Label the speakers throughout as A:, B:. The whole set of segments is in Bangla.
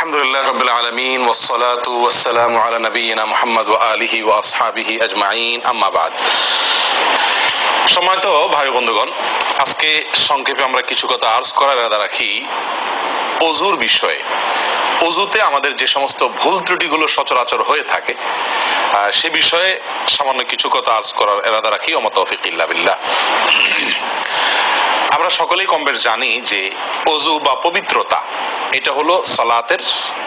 A: আলহামদুলিল্লাহ রাব্বিল আলামিন ওয়াসসালাতু ওয়াসসালামু আলা নাবিয়িনা মুহাম্মদ ওয়া আলিহি ওয়া আসহাবিহি আজমাইন, আম্মা বাদ। সম্মানিত ভাই বন্ধুগণ, আজকে সংক্ষেপে আমরা কিছু কথা আর্জ করার ইরাদা রাখি ওযুর বিষয়ে। ওযুতে আমাদের যে সমস্ত ভুল ত্রুটিগুলো সচরাচর হয়ে থাকে সে বিষয়ে সামান্য কিছু কথা আর্জ করার ইরাদা রাখি। ওয়া মা তাওফীক ইল্লা বিল্লাহ। আমরা সকলেই কম বেশ জানি যে ওযু বা পবিত্রতা এটা হলো সালাতের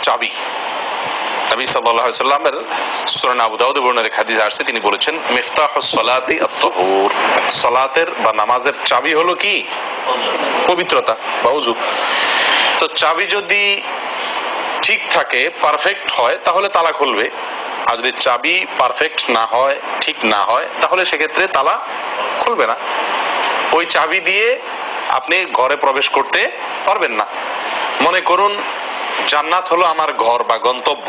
A: চাবি। নবী সাল্লাল্লাহু আলাইহি ওয়াসাল্লামের সূরা আবু দাউদে বর্ণিত হাদিসে আসছে, তিনি বলেছেন মিফতাহুস সালাতি আত-তাহুর, সালাতের বা নামাজের চাবি হলো কি? পবিত্রতা বা ওযু। তো চাবি যদি ঠিক থাকে, পারফেক্ট হয়, তাহলে তালা খুলবে। আর যদি চাবি পারফেক্ট না হয়, ঠিক না হয়, তাহলে সেক্ষেত্রে তালা খুলবে না। ওই চাবি দিয়ে আপনি ঘরে প্রবেশ করতে পারবেন না। মনে করুন জান্নাত হলো আমার ঘর বা গন্তব্য,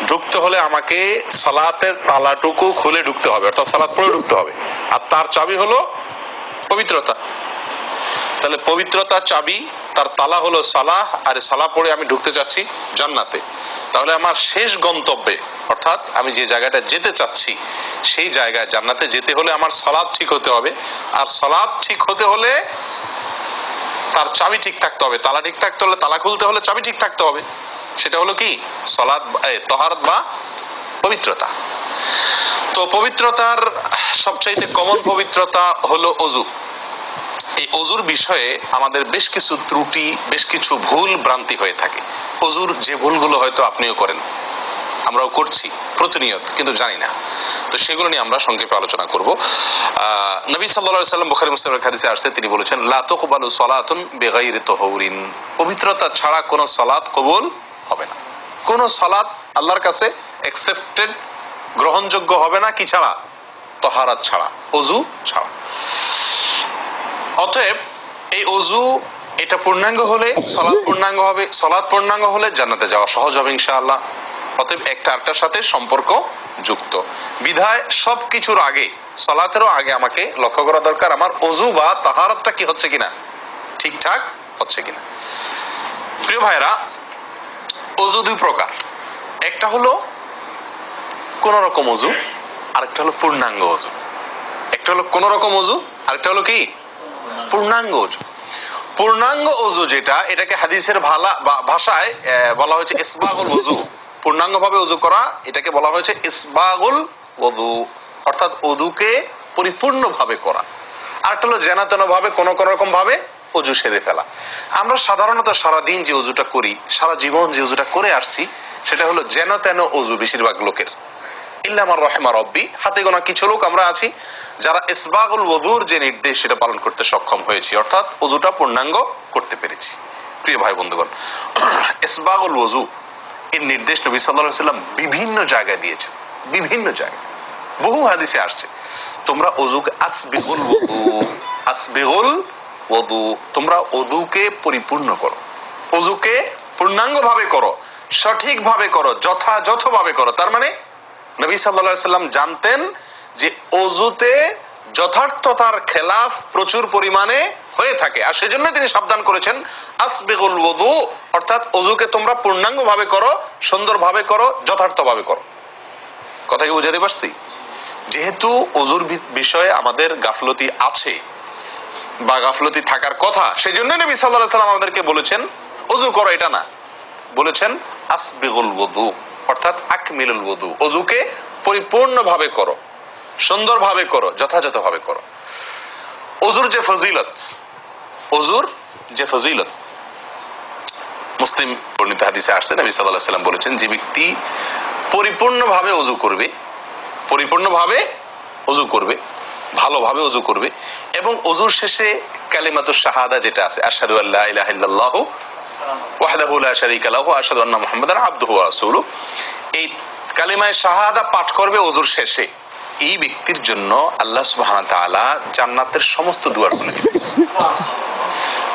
A: ঢুকতে হলে আমাকে সালাতের তালাটুকু খুলে ঢুকতে হবে, অর্থাৎ সালাত পড়ে ঢুকতে হবে, আর তার চাবি হলো পবিত্রতা। তাহলে পবিত্রতার চাবি, তার তালা হলো সালাহ, আর সালাহ পড়ে আমি ঢুকতে চাচ্ছি জান্নাতে। তাহলে আমার শেষ গন্তব্যে, অর্থাৎ আমি যে জায়গাটা যেতে চাচ্ছি সেই জায়গায় জান্নাতে যেতে হলে আমার সালাত ঠিক হতে হবে, আর সালাত ঠিক হতে হলে তার চাবি ঠিক থাকতে হবে। তালা ঠিক থাকতে হলে, তালা খুলতে হলে চাবি ঠিক থাকতে হবে। সেটা হলো কি? সালাত, তাহারাত বা পবিত্রতা। তো পবিত্রতার সবচাইতে কমন পবিত্রতা হলো ওযু। এই ওযুর বিষয়ে আমাদের বেশ কিছু ত্রুটি, বেশ কিছু ভুল ভ্রান্তি হয়ে থাকে। ওযুর যে ভুলগুলো হয়তো আপনিও করেন, আমরাও করছি প্রতিনিয়ত, কিন্তু জানি না। তো সেগুলো নিয়ে আমরা সংক্ষেপে আলোচনা করব। নবী সাল্লাল্লাহু আলাইহি ওয়াসাল্লাম বুখারী মুসলিমের হাদিসে আসছে, তিনি বলেছেন লা তুকবালু সালাতুন বিগাইরি তাহুরিন, পবিত্রতা ছাড়া কোনো সালাত কবুল হবে না। কোনো সালাত আল্লাহর কাছে অ্যাকসেপ্টেড, গ্রহণযোগ্য হবে না কি ছাড়া? তাহারাত ছাড়া, ওযু ছাড়া। অতএব এই ওযু এটা পূর্ণাঙ্গ হলে সালাত পূর্ণাঙ্গ হবে, সালাত পূর্ণাঙ্গ হলে জান্নাতে যাওয়া সহজ হবে ইনশাআল্লাহ। অতএব একটা আরেকটার সাথে সম্পর্ক যুক্ত বিধায় সবকিছুর আগে, সালাতেরও আগে আমাকে লক্ষ্য করা দরকার আমার ওযু বা তাহারাতটা কি হচ্ছে কিনা, ঠিকঠাক হচ্ছে কিনা। প্রিয় ভাইরা, ওযু দুই প্রকার। একটা হলো কোন রকম ওযু, আরেকটা হলো পূর্ণাঙ্গ ওযু। একটা হলো কোন রকম ওযু, আরেকটা হলো কি? পূর্ণাঙ্গ ওযু। পূর্ণাঙ্গ ওযু যেটা, এটাকে হাদিসের ভাষায় বলা হয়েছে ইসবাগুল ওযু। পূর্ণাঙ্গ ভাবে ওযু করা, এটাকে বলা হয়েছে ইসবাগুল ওযু, অর্থাৎ ওযুকে পরিপূর্ণ ভাবে করা। আর একটা হলো যেন ভাবে কোন রকম ভাবে ওযু সেরে ফেলা। আমরা সাধারণত সারাদিন যে ওযুটা করি, সারা জীবন যে ওযুটা করে আসছি, সেটা হলো যেন তেন ওযু বেশিরভাগ লোকের। ইল্লা মান রাহিমা রাব্বি, হাতে গোনা কিছু লোক আমরা আছি যারা ইসবাগুল ওযুর যে নির্দেশ সেটা পালন করতে সক্ষম হয়েছি, অর্থাৎ ওযুটা পূর্ণাঙ্গ করতে পেরেছি। প্রিয় ভাই বন্ধুগণ, ইসবাগুল ওযু এর নির্দেশ নবী সাল্লাল্লাহু আলাইহি ওয়াসাল্লাম বিভিন্ন জায়গায় দিয়েছেন, বিভিন্ন জায়গায় বহু হাদিসে আসছে, তোমরা ওযুকে আসবিগুল ওযু, আসবিগুল ওযু, তোমরা ওযুকে পরিপূর্ণ করো, ওযুকে পূর্ণাঙ্গ ভাবে করো, সঠিক ভাবে করো, যথাযথভাবে করো। তার মানে নবী সাল্লাল্লাহু আলাইহি ওয়াসাল্লাম জানতেন যে ওযুতে যথার্থতার খেলাফ প্রচুর পরিমাণে হয়ে থাকে, আর সেজন্য তিনি সাবধান করেছেন আসবিগুল ওযু, অর্থাৎ ওযুকে তোমরা পূর্ণাঙ্গ ভাবে করো, সুন্দরভাবে করো, যথার্থভাবে করো। কথা কি বুঝাতে পারছি? যেহেতু ওযুর বিষয়ে আমাদের গাফলতি আছে বা গাফলতি থাকার কথা, সেজন্য নবী সাল্লাল্লাহু আলাইহি ওয়াসাল্লাম আমাদেরকে বলেছেন ওযু করো, এটা না, বলেছেন আসবিগুল ওযু, অর্থাৎ আকমিলুল ওযু, ওযুকে পরিপূর্ণভাবে করো, সুন্দরভাবে করো, যথাযথভাবে করো। ওযুর যে ফজিলত, ওযুর যে ফজিলত মুসলিম বর্ণিত হাদিসে আসছে, নবী সাল্লাল্লাহু আলাইহি ওয়াসাল্লাম বলেছেন যে ব্যক্তি পরিপূর্ণভাবে ওযু করবে, পরিপূর্ণভাবে ওযু করবে, ভালোভাবে ওযু করবে, এবং ওযুর শেষে কালিমাতুশ শাহাদা যেটা আছে, আশহাদু আল্লা ইলাহা ইল্লাল্লাহু ওয়াহদাহু লা শারীকা লাহু ওয়া আশহাদু আন্না মুহাম্মাদান আবদুহু ওয়া রাসূলুহু, এই কালিমায়ে শাহাদা পাঠ করবে ওযুর শেষে, এই ব্যক্তির জন্য আল্লাহ সুবহানাহু ওয়া তাআলা জান্নাতের সমস্ত দুয়ার খুলে দিবেন।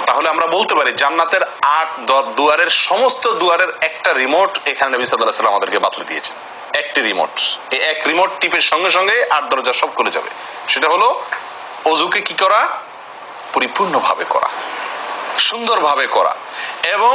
A: তাহলে আমরা বলতে পারি জান্নাতের 8 দুয়ারের সমস্ত দুয়ারের একটা রিমোট এখানে নবী সাল্লাল্লাহু আলাইহি ওয়াসাল্লাম আমাদেরকে বাতলে দিয়েছেন। একটি রিমোট, এই এক রিমোট টিপের সঙ্গে সঙ্গে 8 দরজা সব খুলে যাবে। সেটা হলো ওযুকে কি করা? পরিপূর্ণভাবে করা, সুন্দরভাবে করা, এবং